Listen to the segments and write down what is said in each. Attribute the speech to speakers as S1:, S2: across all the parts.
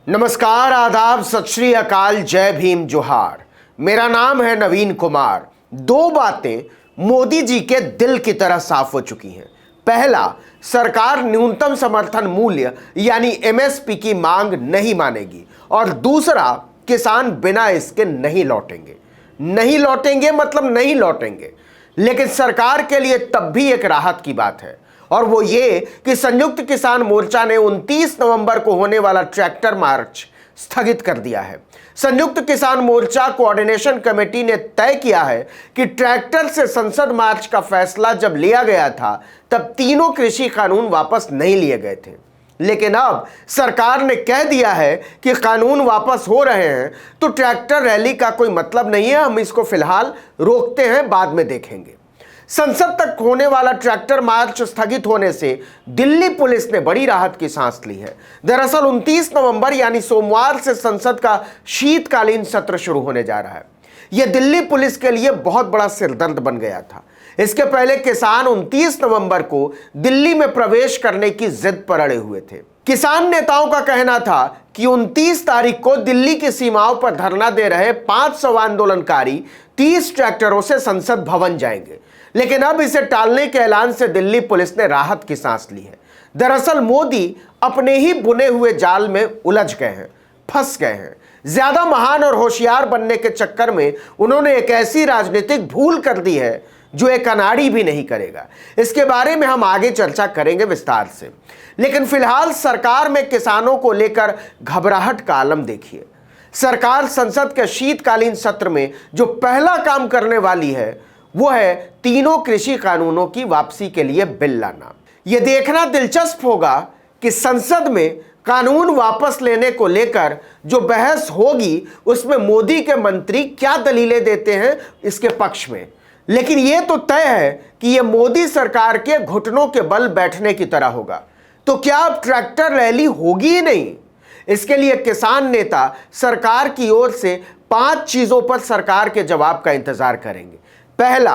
S1: नमस्कार, आदाब, सत श्री अकाल, जय भीम, जोहार। मेरा नाम है नवीन कुमार। दो बातें मोदी जी के दिल की तरह साफ हो चुकी हैं। पहला, सरकार न्यूनतम समर्थन मूल्य यानी एमएसपी की मांग नहीं मानेगी, और दूसरा, किसान बिना इसके नहीं लौटेंगे। नहीं लौटेंगे मतलब नहीं लौटेंगे। लेकिन सरकार के लिए तब भी एक राहत की बात है, और वो ये कि संयुक्त किसान मोर्चा ने 29 नवंबर को होने वाला ट्रैक्टर मार्च स्थगित कर दिया है। संयुक्त किसान मोर्चा कोऑर्डिनेशन कमेटी ने तय किया है कि ट्रैक्टर से संसद मार्च का फैसला जब लिया गया था तब तीनों कृषि कानून वापस नहीं लिए गए थे। लेकिन अब सरकार ने कह दिया है कि कानून वापस हो रहे हैं तो ट्रैक्टर रैली का कोई मतलब नहीं है, हम इसको फिलहाल रोकते हैं, बाद में देखेंगे। संसद तक होने वाला ट्रैक्टर मार्च स्थगित होने से दिल्ली पुलिस ने बड़ी राहत की सांस ली है। दरअसल 29 नवंबर यानी सोमवार से संसद का शीतकालीन सत्र शुरू होने जा रहा है। यह दिल्ली पुलिस के लिए बहुत बड़ा सिरदर्द बन गया था। इसके पहले किसान 29 नवंबर को दिल्ली में प्रवेश करने की जिद पर अड़े हुए थे। किसान नेताओं का कहना था कि 29 तारीख को दिल्ली की सीमाओं पर धरना दे रहे 500 आंदोलनकारी 30 ट्रैक्टरों से संसद भवन जाएंगे। लेकिन अब इसे टालने के ऐलान से दिल्ली पुलिस ने राहत की सांस ली है। दरअसल मोदी अपने ही बुने हुए जाल में उलझ गए हैं, फंस गए हैं। ज्यादा महान और होशियार बनने के चक्कर में उन्होंने एक ऐसी राजनीतिक भूल कर दी है जो एक अनाड़ी भी नहीं करेगा। इसके बारे में हम आगे चर्चा करेंगे विस्तार से। लेकिन फिलहाल सरकार में किसानों को लेकर घबराहट का आलम देखिए। सरकार संसद के शीतकालीन सत्र में जो पहला काम करने वाली है वो है तीनों कृषि कानूनों की वापसी के लिए बिल लाना। यह देखना दिलचस्प होगा कि संसद में कानून वापस लेने को लेकर जो बहस होगी उसमें मोदी के मंत्री क्या दलीलें देते हैं इसके पक्ष में। लेकिन यह तो तय है कि यह मोदी सरकार के घुटनों के बल बैठने की तरह होगा। तो क्या अब ट्रैक्टर रैली होगी ही नहीं? इसके लिए किसान नेता सरकार की ओर से 5 चीजों पर सरकार के जवाब का इंतजार करेंगे। पहला,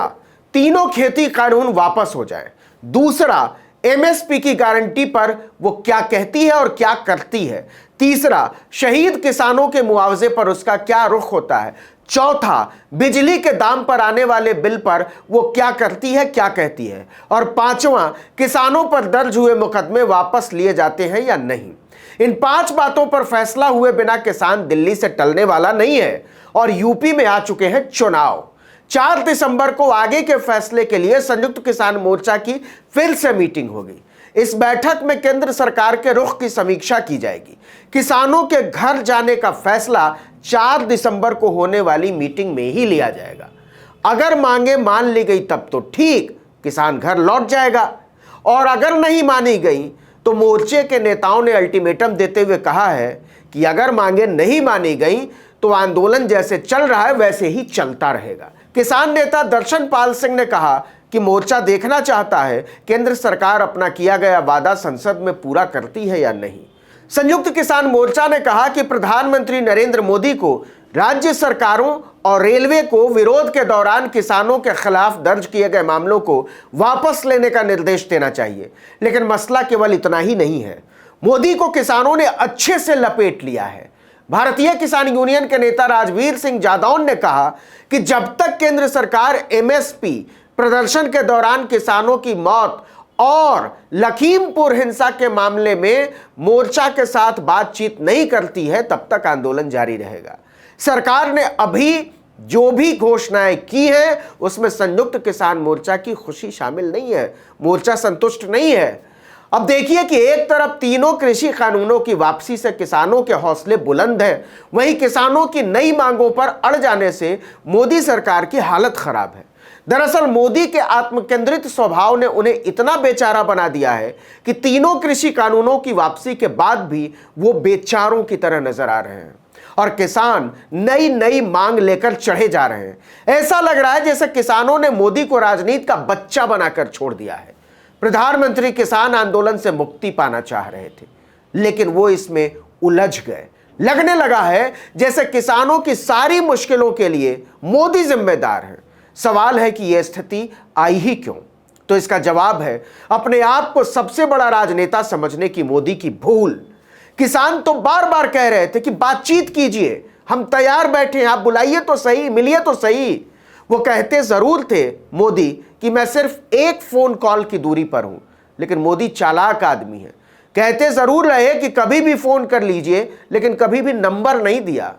S1: तीनों खेती कानून वापस हो जाए। दूसरा, एमएसपी की गारंटी पर वो क्या कहती है और क्या करती है। तीसरा, शहीद किसानों के मुआवजे पर उसका क्या रुख होता है। चौथा, बिजली के दाम पर आने वाले बिल पर वो क्या करती है, क्या कहती है। और पांचवा, किसानों पर दर्ज हुए मुकदमे वापस लिए जाते हैं या नहीं। इन 5 बातों पर फैसला हुए बिना किसान दिल्ली से टलने वाला नहीं है। और यूपी में आ चुके हैं चुनाव। 4 दिसंबर को आगे के फैसले के लिए संयुक्त किसान मोर्चा की फिर से मीटिंग होगी। इस बैठक में केंद्र सरकार के रुख की समीक्षा की जाएगी। किसानों के घर जाने का फैसला 4 दिसंबर को होने वाली मीटिंग में ही लिया जाएगा। अगर मांगे मान ली गई तब तो ठीक, किसान घर लौट जाएगा। और अगर नहीं मानी गई तो मोर्चे के नेताओं ने अल्टीमेटम देते हुए कहा है कि अगर मांगे नहीं मानी गई तो आंदोलन जैसे चल रहा है वैसे ही चलता रहेगा। किसान नेता दर्शन पाल सिंह ने कहा कि मोर्चा देखना चाहता है केंद्र सरकार अपना किया गया वादा संसद में पूरा करती है या नहीं। संयुक्त किसान मोर्चा ने कहा कि प्रधानमंत्री नरेंद्र मोदी को राज्य सरकारों और रेलवे को विरोध के दौरान किसानों के खिलाफ दर्ज किए गए मामलों को वापस लेने का निर्देश देना चाहिए। लेकिन मसला केवल इतना ही नहीं है, मोदी को किसानों ने अच्छे से लपेट लिया है। भारतीय किसान यूनियन के नेता राजवीर सिंह जादौन ने कहा कि जब तक केंद्र सरकार एमएसपी प्रदर्शन के दौरान किसानों की मौत और लखीमपुर हिंसा के मामले में मोर्चा के साथ बातचीत नहीं करती है तब तक आंदोलन जारी रहेगा। सरकार ने अभी जो भी घोषणाएं की हैं उसमें संयुक्त किसान मोर्चा की खुशी शामिल नहीं है। मोर्चा संतुष्ट नहीं है। अब देखिए कि एक तरफ तीनों कृषि कानूनों की वापसी से किसानों के हौसले बुलंद हैं, वहीं किसानों की नई मांगों पर अड़ जाने से मोदी सरकार की हालत खराब है। दरअसल मोदी के आत्मकेंद्रित स्वभाव ने उन्हें इतना बेचारा बना दिया है कि तीनों कृषि कानूनों की वापसी के बाद भी वो बेचारों की तरह नजर आ रहे हैं और किसान नई नई मांग लेकर चढ़े जा रहे हैं। ऐसा लग रहा है जैसे किसानों ने मोदी को राजनीति का बच्चा बनाकर छोड़ दिया है। प्रधानमंत्री किसान आंदोलन से मुक्ति पाना चाह रहे थे, लेकिन वो इसमें उलझ गए। लगने लगा है जैसे किसानों की सारी मुश्किलों के लिए मोदी जिम्मेदार हैं। सवाल है कि यह स्थिति आई ही क्यों? तो इसका जवाब है अपने आप को सबसे बड़ा राजनेता समझने की मोदी की भूल। किसान तो बार बार कह रहे थे कि बातचीत कीजिए, हम तैयार बैठे हैं, आप बुलाइए तो सही, मिलिए तो सही। वो कहते जरूर थे मोदी कि मैं सिर्फ एक फोन कॉल की दूरी पर हूं, लेकिन मोदी चालाक आदमी है। कहते जरूर रहे कि कभी भी फोन कर लीजिए, लेकिन कभी भी नंबर नहीं दिया।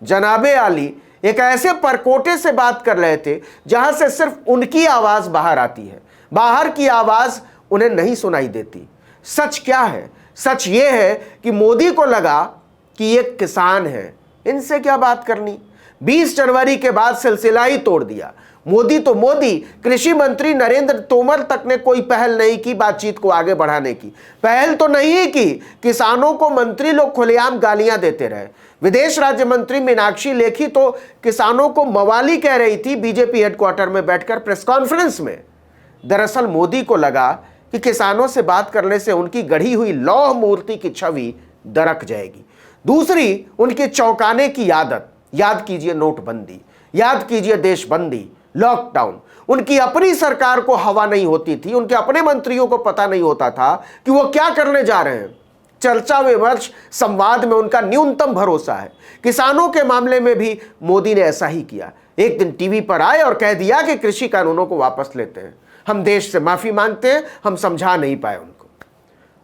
S1: जनाबे आली एक ऐसे परकोटे से बात कर रहे थे जहां से सिर्फ उनकी आवाज बाहर आती है, बाहर की आवाज उन्हें नहीं सुनाई देती। सच क्या है? सच ये है कि मोदी को लगा कि ये किसान है, इनसे क्या बात करनी। 20 जनवरी के बाद सिलसिला ही तोड़ दिया। मोदी तो मोदी, कृषि मंत्री नरेंद्र तोमर तक ने कोई पहल नहीं की बातचीत को आगे बढ़ाने की। पहल तो नहीं की, किसानों को मंत्री लोग खुलेआम गालियां देते रहे। विदेश राज्य मंत्री मीनाक्षी लेखी तो किसानों को मवाली कह रही थी बीजेपी हेडक्वार्टर में बैठकर प्रेस कॉन्फ्रेंस में। दरअसल मोदी को लगा कि किसानों से बात करने से उनकी गढ़ी हुई लौह मूर्ति की छवि दरक जाएगी। दूसरी, उनके चौंकाने की आदत। याद कीजिए नोटबंदी, याद कीजिए देशबंदी, लॉकडाउन। उनकी अपनी सरकार को हवा नहीं होती थी, उनके अपने मंत्रियों को पता नहीं होता था कि वो क्या करने जा रहे हैं। चर्चा विमर्श संवाद में उनका न्यूनतम भरोसा है। किसानों के मामले में भी मोदी ने ऐसा ही किया। एक दिन टीवी पर आए और कह दिया कि कृषि कानूनों को वापस लेते हैं, हम देश से माफी मांगते हैं, हम समझा नहीं पाए उनको।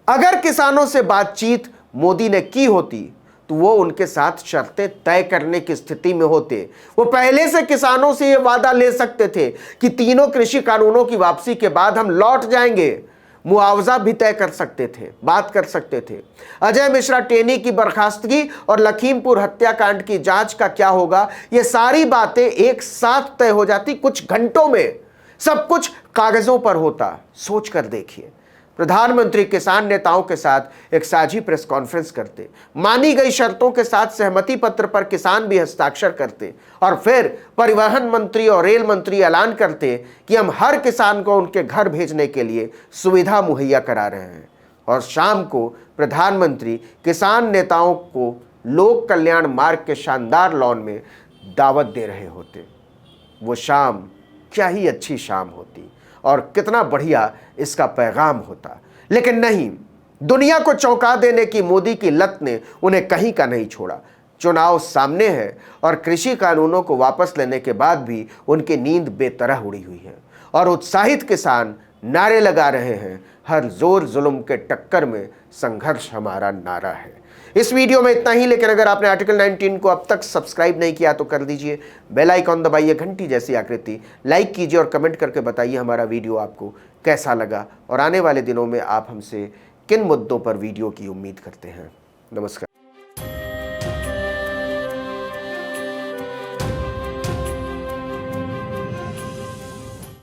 S1: अगर किसानों से बातचीत मोदी ने की होती तो वो उनके साथ शर्तें तय करने की स्थिति में होते। वो पहले से किसानों से ये वादा ले सकते थे कि तीनों कृषि कानूनों की वापसी के बाद हम लौट जाएंगे। मुआवजा भी तय कर सकते थे, बात कर सकते थे। अजय मिश्रा टेनी की बर्खास्तगी और लखीमपुर हत्याकांड की जांच का क्या होगा, ये सारी बातें एक साथ तय हो जाती कुछ घंटों में। सब कुछ कागजों पर होता। सोच कर देखिए, प्रधानमंत्री किसान नेताओं के साथ एक साझी प्रेस कॉन्फ्रेंस करते, मानी गई शर्तों के साथ सहमति पत्र पर किसान भी हस्ताक्षर करते, और फिर परिवहन मंत्री और रेल मंत्री ऐलान करते कि हम हर किसान को उनके घर भेजने के लिए सुविधा मुहैया करा रहे हैं। और शाम को प्रधानमंत्री किसान नेताओं को लोक कल्याण मार्ग के शानदार लॉन में दावत दे रहे होते। वो शाम क्या ही अच्छी शाम होती और कितना बढ़िया इसका पैगाम होता। लेकिन नहीं, दुनिया को चौंका देने की मोदी की लत ने उन्हें कहीं का नहीं छोड़ा। चुनाव सामने है और कृषि कानूनों को वापस लेने के बाद भी उनकी नींद बेतरह उड़ी हुई है और उत्साहित किसान नारे लगा रहे हैं, हर जोर जुल्म के टक्कर में संघर्ष हमारा नारा है। इस वीडियो में इतना ही, लेकिन अगर आपने आर्टिकल 19 को अब तक सब्सक्राइब नहीं किया तो कर दीजिए, बेल आइकॉन दबाइए, घंटी जैसी आकृति, लाइक कीजिए और कमेंट करके बताइए हमारा वीडियो आपको कैसा लगा और आने वाले दिनों में आप हमसे किन मुद्दों पर वीडियो की उम्मीद करते हैं। नमस्कार।